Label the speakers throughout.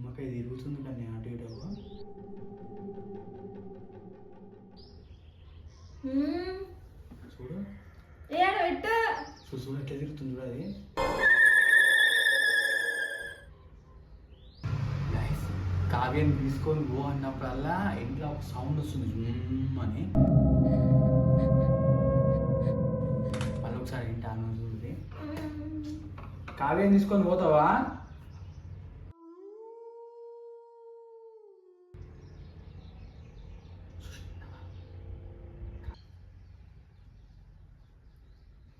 Speaker 1: నిమ్మకాయ తిరుగుతుంది కానీ అటు ఇటు చూడు చూడు ఎట్లా తిరుగుతుంది చూడు అది. కావ్యాన్ని తీసుకొని గో అన్నప్పుడల్లా ఇంట్లో ఒక సౌండ్ వస్తుంది అని. మళ్ళీ ఒకసారి ఏంటి అన్న చూడండి. కావ్యాన్ని తీసుకొని పోతావా?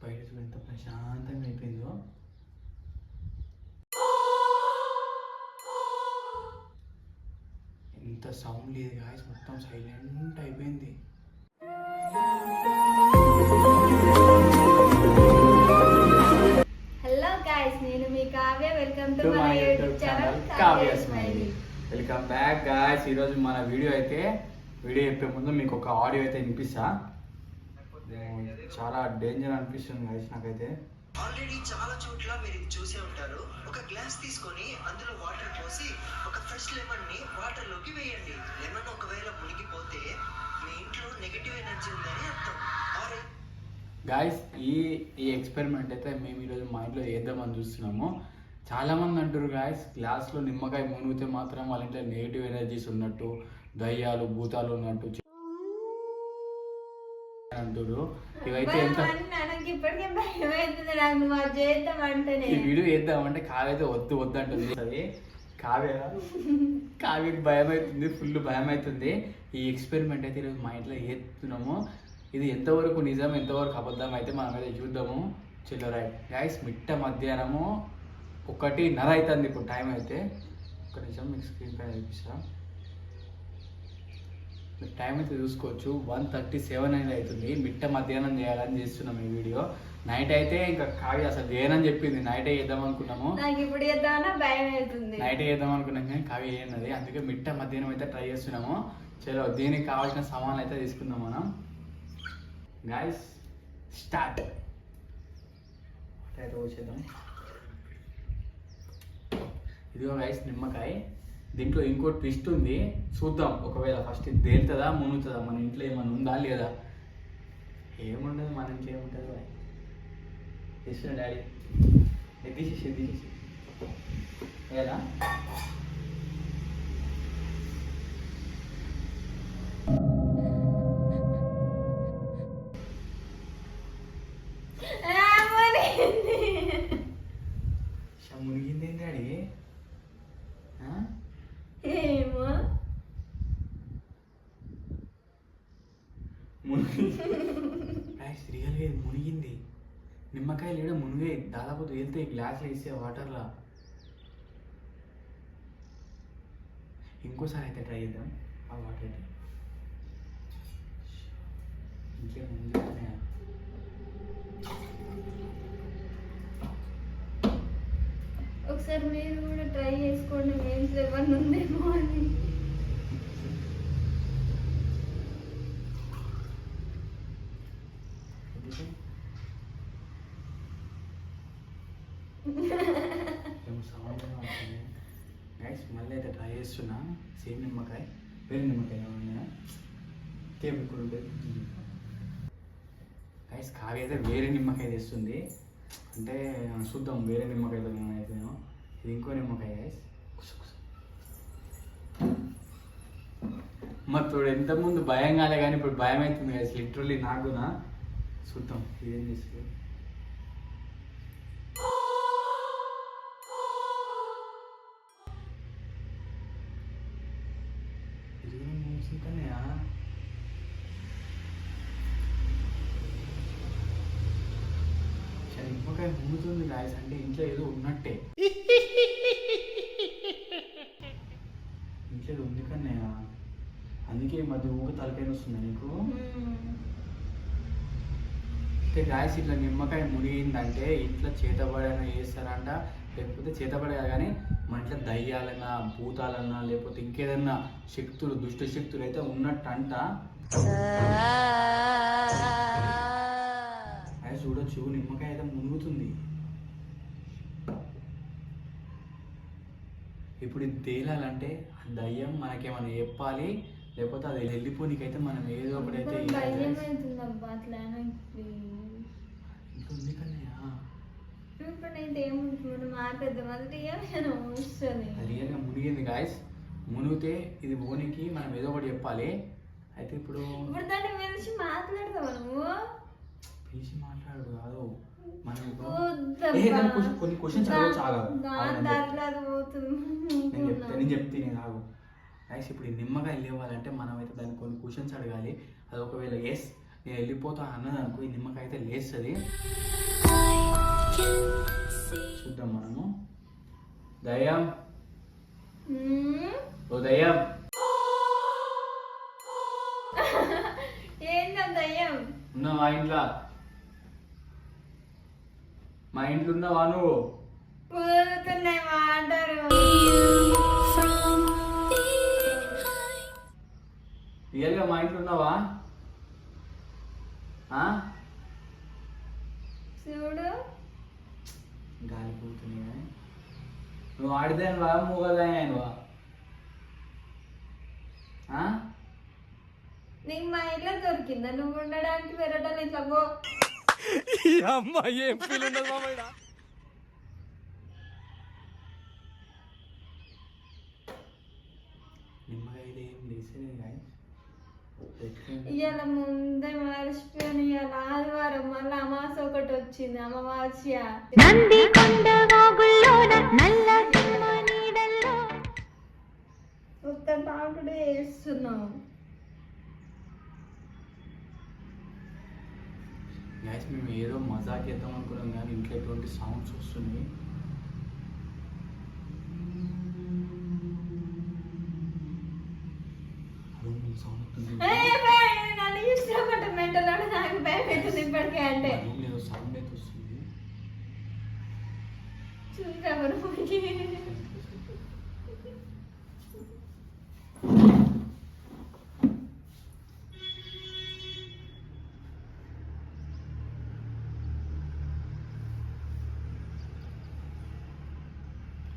Speaker 1: బయట చూడు ఎంత ప్రశాంతంగా అయిపోయిందో. ఎంత సౌండ్ లేదు గాయస్, మొత్తం సైలెంట్ అయిపోయింది.
Speaker 2: హలో గాయస్, నేను మీ Kavya. Welcome to my YouTube channel Kavya smiley.
Speaker 1: Welcome back guys. ఈరోజు మన వీడియో చెప్పే ముందు మీకు ఒక ఆడియో అయితే వినిపిస్తా. చాలా డేంజర్ అనిపిస్తుంది గాయస్ నాకైతే.
Speaker 3: ఆల్రెడీ చాలా చోట్ల మీరు ఇది చూసే ఉంటారు. ఒక గ్లాస్ తీసుకొని అందులో వాటర్ పోసి ఒక ఫ్రెష్ లెమన్ ని వాటర్ లోకి వేయండి. లెమన్ ఒకవేళ మునిగిపోతే మీ ఇంట్లో నెగటివ్ ఎనర్జీ ఉందని అర్థం.
Speaker 1: గాయస్ ఈ ఎక్స్పెరిమెంట్ అయితే మేము ఈరోజు మా ఇంట్లో చేద్దామని చూస్తున్నాము. చాలా మంది అంటారు గాయస్, గ్లాస్లో నిమ్మకాయ మునిగితే మాత్రం వాళ్ళ ఇంట్లో నెగిటివ్ ఎనర్జీస్ ఉన్నట్టు, దయ్యాలు భూతాలు ఉన్నట్టు అంటారు. ఇవైతే ఎంత ఈ వీడియో చేద్దామంటే కావ్య అయితే వద్దు అంటుంది. అది కావ్యకి భయం అవుతుంది, ఫుల్ భయం అవుతుంది. ఈ ఎక్స్పెరిమెంట్ అయితే ఈరోజు మా ఇంట్లో చేస్తున్నాము. ఇది ఎంతవరకు నిజం ఎంతవరకు అబద్ధం అయితే మనం అయితే చూద్దాము. చలో రైట్ గైస్. మిట్ట మధ్యాహ్నము 1:30 అవుతుంది ఇప్పుడు టైం అయితే. ఒక నిమిషం మీకు స్క్రీన్ పైన చూపిస్తా. టైం అయితే చూసుకోవచ్చు, 1:37 అనేది అవుతుంది. మిట్ట మధ్యాహ్నం చేయాలని చేస్తున్నాం ఈ వీడియో. నైట్ అయితే ఇంకా కావ్య అసలు చేయనని చెప్పింది. నైటే చేద్దాం అనుకున్నాము, నైటే చేద్దాం అనుకున్నాం కానీ కావ్య చేయనది. అందుకే మిట్ట మధ్యాహ్నం అయితే ట్రై చేస్తున్నాము. చలో దీనికి కావాల్సిన సామాన్లు అయితే తీసుకుందాం మనం. Guys start. అయితే వచ్చేద్దాం. ఇదిగో గైస్ నిమ్మకాయ. దీంట్లో ఇంకో ట్విస్ట్ ఉంది, చూద్దాం. ఒకవేళ ఫస్ట్ ఇది తేలుతుందా మునుగుతుందా, మన ఇంట్లో ఏమైనా ఉందా లేదా. ఏముండదు మన ఇంట్లో, ఏముంటుంది తెచ్చిన డాడీ తీసేసి ఎలా మునిగింది డాడీ. రియల్గా మునిగింది. నిమ్మకాయలు ఏడో మునిగే దాదాపు వెళ్తే గ్లాస్లో వేసే వాటర్లా. ఇంకోసారి అయితే ట్రై చేద్దాం ఆ వాటర్ అయితే. ఇంకేముంది
Speaker 2: ఒకసారి మీరు కూడా ట్రై చేసుకోండి, మెయిన్స్ ఎవరిని ఉందేమో అని.
Speaker 1: మళ్ళీ అయితే ట్రై చేస్తున్నా. సేమ్ నిమ్మకాయ, వేరే నిమ్మకాయ ఏమన్నా టేబుల్ ఉంటుంది గైస్. కావ్య అయితే వేరే నిమ్మకాయ తెస్తుంది. అంటే చూద్దాం వేరే నిమ్మకాయతో ఏమైతేనేమో. ఇది ఇంకో నిమ్మకాయ గైస్. మరి ఎంతమంది భయం కాలే కానీ ఇప్పుడు భయం అవుతుంది గైస్ లిటరల్లీ నాకునా. చూద్దాం ఇదేం చేస్తుంది. నిమ్మకాయ మునుగుతుంది గాయస్, అంటే ఇంట్లో ఏదో ఉన్నట్టే. ఇంట్లో ఏదో ఉంది కన్నయ్య, అందుకే ఈ మధ్య ఊక తలకాయ వస్తుంది నీకు. అంటే గాయస్ ఇట్లా నిమ్మకాయ మునిగిందంటే ఇంట్లో చేతబడైనా చేస్తారంట, లేకపోతే చేతబడే కానీ మన ఇంట్లో దయ్యాలన్నా భూతాలన్నా లేకపోతే ఇంకేదన్నా శక్తులు దుష్ట శక్తులు అయితే ఉన్నట్టంట. అది చూడొచ్చు, నిమ్మకాయ అయితే మునుగుతుంది. ఇప్పుడు ఇది తేలాలంటే ఆ దయ్యం మనకేమైనా చెప్పాలి, లేకపోతే అది వెళ్ళిపోనీకైతే మనం ఏదో ఒకటైతే
Speaker 2: భయం అవుతుంది అబ్బా అట్లా
Speaker 1: ఉంది కన్నయ్య.
Speaker 2: ఇప్పుడైతే ఏముంటుంది మాట్లాడదాం అది వస్తుంది.
Speaker 1: రియల్గా మునిగింది గాయస్. మునిగితే ఇది పోనీకి మనం ఏదో ఒకటి చెప్పాలి. అయితే ఇప్పుడు
Speaker 2: దాన్ని పిలిచి మాట్లాడతావా నువ్వు?
Speaker 1: పిలిచి మాట్లాడు కాదు, మనం
Speaker 2: వద్దబ్బా.
Speaker 1: కొన్ని క్వశ్చన్స్ అడగచ్చు. నేను చెప్తే ఆగు గాయస్. ఇప్పుడు ఈ నిమ్మకాయ లేవాలంటే మనం అయితే దాన్ని కొన్ని క్వశ్చన్స్ అడగాలి. అది ఒకవేళ ఎస్ నేను వెళ్ళిపోతా అన్నది అనుకో, ఈ నిమ్మకాయ అయితే లేస్తుంది. చూద్దాం మనము. దయ్యం, ఓ దయ్యం,
Speaker 2: ఏంటో దయ్యం
Speaker 1: ఉన్నావా ఇంట్లో? మా ఇంట్లో ఉన్నావా నువ్వు?
Speaker 2: పూలుతున్నాయి మాటలు.
Speaker 1: రియల్గా మా ఇంట్లో ఉన్నావా?
Speaker 2: చూడు
Speaker 1: గాలి పోతున్నాయి. నువ్వు ఆడిదానివా మూగదానివా?
Speaker 2: నీకు మా ఇల్లు దొరికిందా? నువ్వు ఉండడానికి పెరటాలి ఇట్లా పో.
Speaker 4: అమ్మాయి ఏం ఫీల్ ఉండదు మామయ్య.
Speaker 1: నిమ్మకాయ ఏం లేసేది గాయ.
Speaker 2: ఇవాళ ముందే మర్చిపోయాను. ఇవాళ ఆదివారం మళ్ళీ అమావాస ఒకటి వచ్చింది. అమావాస్య మొత్తం తాకుడే వేస్తున్నాం.
Speaker 1: గ్యాస్ మేము ఏదో మజాక్ చేద్దాం అనుకున్నాం కానీ ఇంట్లో ఎటువంటి సౌండ్స్ వస్తున్నాయి. సౌండ్ వస్తుంది.
Speaker 2: నాకు భయం అవుతుంది ఇప్పటికే. అంటే
Speaker 1: ఏదో సౌండ్ అయితే వస్తుంది.
Speaker 2: చూసాము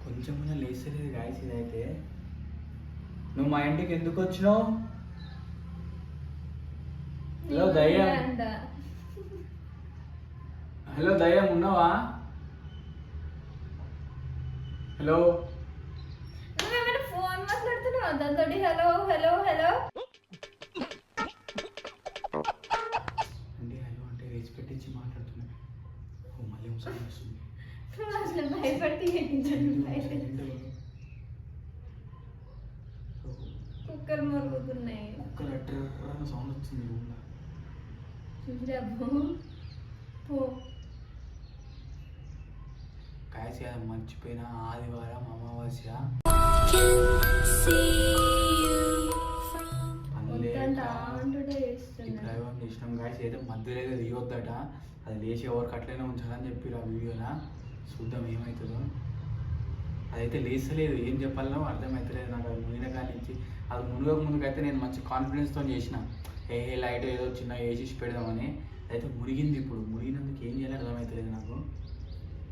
Speaker 1: కొంచెం కూడా లేసలేదు గాయస్. ఇదైతే నువ్వు మా ఇంటికి ఎందుకు వచ్చినావు? హలో దయ్యం, హలో దయ్యం ఉన్నావా? హలో
Speaker 2: నువ్వేమైనా ఫోన్ మాట్లాడుతున్నావా దాంతో? హలో హలో హలో
Speaker 1: అంటే హలో అంటే వేసి పెట్టించి మాట్లాడుతున్నా. ఓ మళ్ళీ ఒకసారి వస్తుంది.
Speaker 2: అసలు భయపడి కుక్కలు మరుగుతున్నాయి.
Speaker 1: కుక్కలు అట్ట సౌండ్ వచ్చింది రూమ్లో.
Speaker 2: చూసాబు పో.
Speaker 1: కాయసి మర్చిపోయిన ఆదివారం అమావాస్య. ప్రయోగం చేసినాం గాయస్. అయితే మధ్యలో ఏదో దిగొద్దట, అది లేచి ఎవరికి అట్లనే ఉంచాలని చెప్పి ఆ వీడియోనా. చూద్దాం ఏమవుతుందో. అదైతే లేస్తలేదు, ఏం చెప్పాలనో అర్థమవుతలేదు నాకు. అది మునిగిన కానీ నుంచి అది మునగక ముందుకైతే నేను మంచి కాన్ఫిడెన్స్తో చేసిన, ఏ లైట్ ఏదో చిన్న వేసి పెడదామని. అయితే మునిగింది. ఇప్పుడు మునిగినందుకు ఏం చేయాలో అర్థమవుతలేదు నాకు.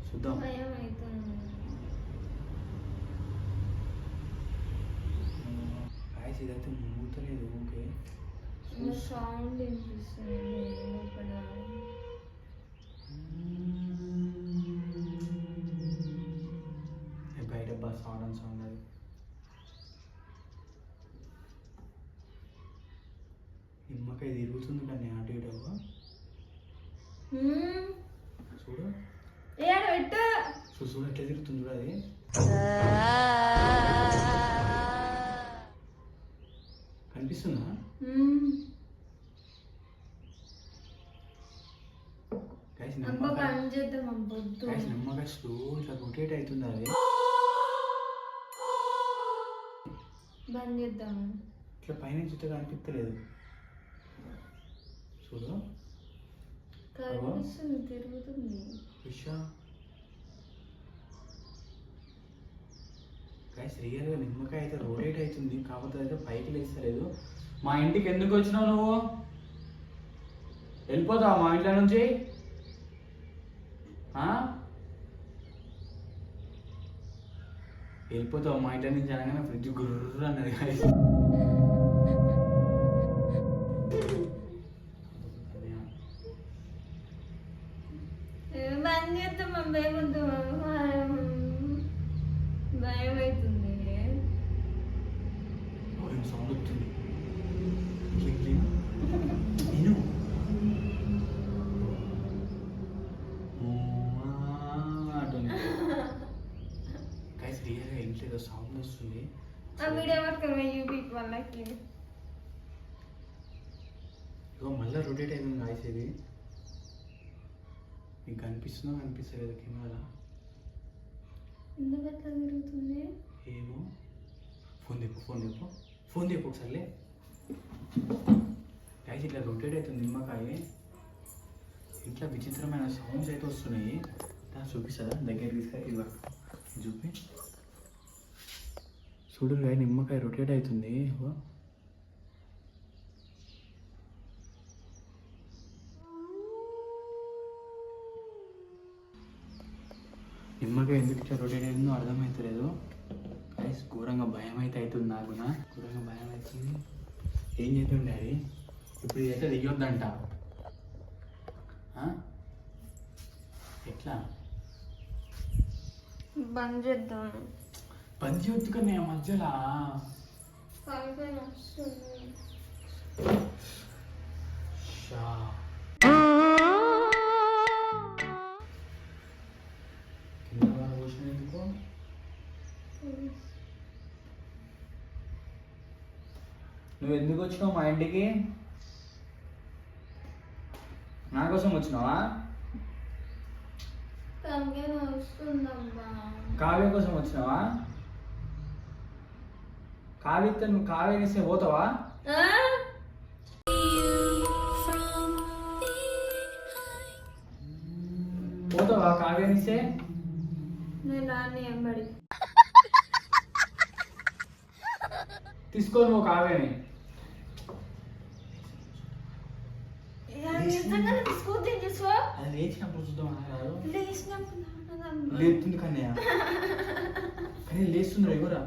Speaker 1: చూద్దాం. ఇదైతే మునుగుతలేదు. ఓకే
Speaker 2: సౌండ్ వినిపిస్తుంది.
Speaker 1: బయట బస్ సౌండ్ అని సౌండ్. అది నిమ్మకాయ తిరుగుతుంది కానీ అటు ఇటు. చూడు చూడు ఎట్లా తిరుగుతుంది చూడు. అది కనిపిస్తుందా? నిమ్మకాయ స్లో ఇట్లా రొటేట్ అవుతుంది. అది
Speaker 2: బంద్ చేద్దాం.
Speaker 1: ఇట్లా పైన చుట్టూ కనిపించలేదు. చూడు
Speaker 2: తిరుగుతుంది.
Speaker 1: గైస్ రియల్గా నిమ్మకాయ అయితే రొటేట్ అవుతుంది, కాకపోతే అయితే పైకి లేస్తలేదు. మా ఇంటికి ఎందుకు వచ్చినావు నువ్వు? వెళ్ళిపోతావా మా ఇంట్లో నుంచి? వెళ్ళిపోతావు మా ఇంటి నుంచి అనగానే ఫ్రిడ్జ్ గుర్ర అన్నది guys.
Speaker 2: బంద్ చేస్తాం భయం అవుతుంది.
Speaker 1: సౌండ్ వచ్చింది నేను గైస్ రియల్గా ఇంట్లో ఏదో సౌండ్ వస్తుంది.
Speaker 2: ఆ వీడియో పట్టుకోవే యూపీకి వాళ్ళకి.
Speaker 1: ఇగో మళ్ళీ రొటేట్ అయింది గాయస్. ఇది మీకు కనిపిస్తుందో కనిపిస్తలేదు కెమెరా?
Speaker 2: ఎందుకు అట్లా తిరుగుతుంది?
Speaker 1: ఏమో. ఫోన్ చెప్పు ఒకసారి. గైస్ ఇట్లా రొటేట్ అవుతుంది నిమ్మకాయ. ఇంట్లో విచిత్రమైన సౌండ్స్ అయితే వస్తున్నాయి. చూపిస్తుందా దగ్గరికి తీసుకొని? ఇవ్వ చూపి చూడు గాయ నిమ్మకాయ రొటేట్ అవుతుంది. నిమ్మకాయ ఎందుకు ఇట్లా రొటేట్ అయిందో అర్థమవుతలేదు. గైస్ ఘోరంగా భయం అయితే అవుతుంది. నాకు ఘోరంగా భయం అవుతుంది. ఏం చేస్తుండే అది? ఇప్పుడు ఇదైతే దిగొద్దంట. ఎట్లా
Speaker 2: బంద్ చేద్దాం.
Speaker 1: బంద్ చేయొద్దు కానీ ఆ మధ్యలో ఎందుకు? నువ్వు ఎందుకు వచ్చినావు మా ఇంటికి? నా కోసం వచ్చినావా? కావ్య కోసం వచ్చినావా? కావ్యతో నువ్వు కావ్య ఇస్తే పోతావా? పోతావా కావ్యనిస్తే?
Speaker 2: నేను రాని ఎంబడి
Speaker 1: తీసుకో నువ్వు కావ్యని. అది లేచినప్పుడు చూద్దాం అన్నారు. లేస్తుంది కన్నయ్య. కానీ లేస్తుంది ఎగురా.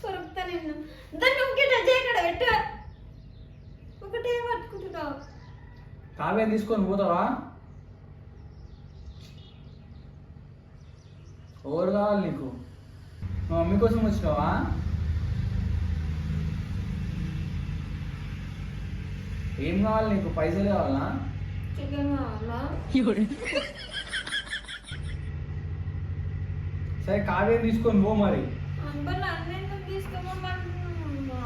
Speaker 2: కొరుకుతా నిన్ను. దాన్ని ఇంకేట చేయకడ పెట్టు. ఒకటే పట్టుకుంటున్నావు.
Speaker 1: కావ్యం తీసుకొని పోతావా? ఎవరు కావాలి నీకు? మా మమ్మీ కోసం వచ్చినావా? ఏం కావాలి నీకు? పైసలు కావాలా?
Speaker 2: చికెన్ కావాలా?
Speaker 1: సరే కావ్యం తీసుకొని పో మరి.
Speaker 2: అంబల్ అన్నెందుకు తీసుకోమంటున్నా?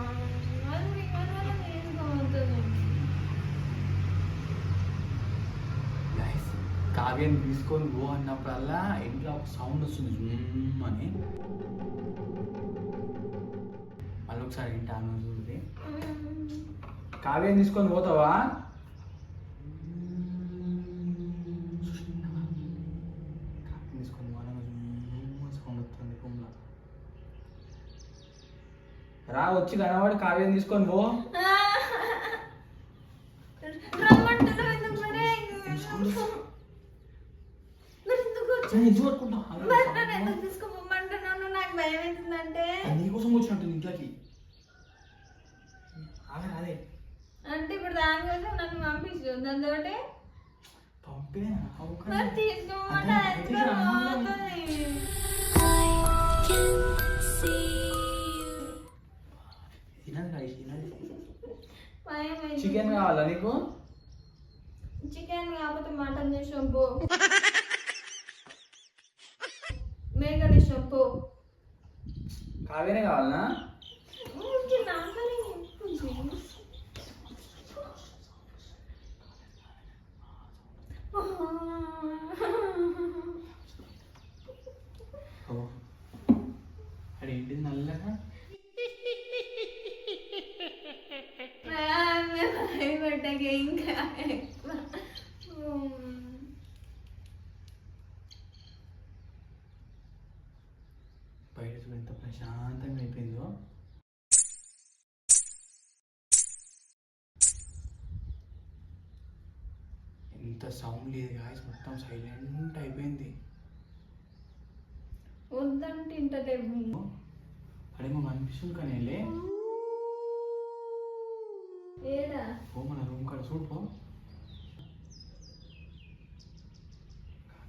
Speaker 1: కావ్యం తీసుకొని పో అన్నప్పుడల్లా ఇంట్లో ఒక సౌండ్ వస్తుంది జూమ్ అని. మళ్ళీ ఒకసారి వింటాను చూడండి. కావ్యం తీసుకొని పోతావా? తీసుకొని సౌండ్ వస్తుంది రూమ్లో. రా వచ్చి కనవాడు కావ్యం తీసుకొని పో.
Speaker 2: తీసుకోమంటున్నాను. నాకు భయం అవుతుందంటే
Speaker 1: నీకోసం వచ్చినట్టు ఇంట్లోకి. అదే
Speaker 2: అంటే ఇప్పుడు దానికోసం నన్ను పంపించు. దాంతో
Speaker 1: చికెన్ కావాలా నీకు?
Speaker 2: చికెన్ కాకపోతే మటన్ చేసాం పో. మేకలు ఇష్టం పో.
Speaker 1: కావ్యనే కావాలనా? అదేంటిది నల్లగా?
Speaker 2: భయపడ్డాక ఇంకా
Speaker 1: బయట చూడ ఎంత ప్రశాంతంగా అయిపోయిందో. ఎంత సౌండ్ లేదు గాయస్. మొత్తం సైలెంట్ అయిపోయింది.
Speaker 2: వద్దంటే ఇంటలేవు.
Speaker 1: అడేమో అనిపిస్తుంది కానీ వెళ్ళే
Speaker 2: ఏడా
Speaker 1: ఓ మన రూమ్ కాడ చూడుకో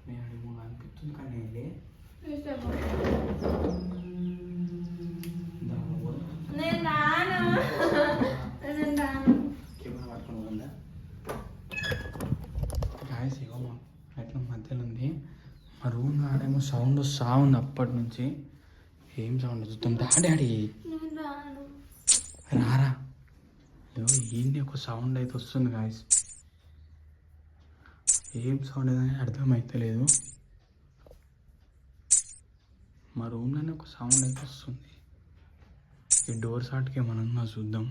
Speaker 1: నేను అడేమో అనిపిస్తుంది కానీ వెళ్ళే
Speaker 2: నేను రాను నేను రాను
Speaker 1: కెమెరా పట్టుకుని ఉందా గాయస్ ఇగో మా ఎట్లా మధ్యలో ఉంది మా రూమ్ ఆడేమో సౌండ్ వస్తా ఉంది అప్పటి నుంచి ఏం సౌండ్ చూద్దాం డాడీ
Speaker 2: నేను రాను
Speaker 1: రారా అయ్యో ఏంటి ఒక సౌండ్ అయితే వస్తుంది గాయస్ ఏం సౌండ్ ఏదని అర్థమైతలేదు మా రూమ్లోనే ఒక సౌండ్ అయితే వస్తుంది ఈ డోర్ సాట్కి ఏమన్నా చూద్దాం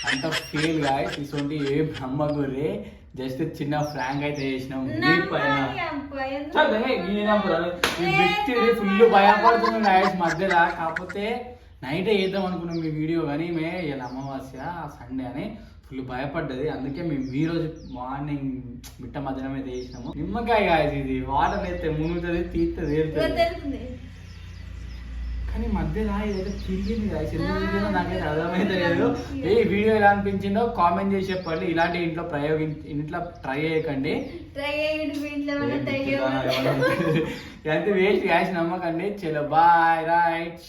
Speaker 1: అంత ఫీల్ గాయస్ ఇటువంటి ఏ బ్రహ్మ గురే జస్ట్ చిన్న ఫ్రాంక్ అయితే చేసినాం మీ పైన ఫుల్ భయపడుతుంది గాయస్ మధ్యలో కాకపోతే నైటే చేద్దాం అనుకున్నాం మీ వీడియో కానీ మే ఇలా అమావాస్య సండే అని ఫుల్ భయపడ్డది అందుకే మేము ఈ రోజు మార్నింగ్ మిట్ట మధ్యాహ్నం అయితే చేసినాము నిమ్మకాయ గాయస్ ఇది వాటర్ అయితే మునుగుతుంది తీస్తుంది
Speaker 2: తెలుస్తుంది
Speaker 1: కానీ మధ్యలో ఏదైతే తిరిగింది గాయస్ ఎందుకు నాకైతే అర్థమైతే లేదు ఈ వీడియో ఎలా అనిపించిందో కామెంట్ చేసి చెప్పండి ఇలాంటి ఇంట్లో ట్రై చేయకండి
Speaker 2: ట్రై అయ్యి ఇంట్లో
Speaker 1: ఎంత వేస్ట్ గాయస్ నమ్మకండి చలో బాయ్ రైట్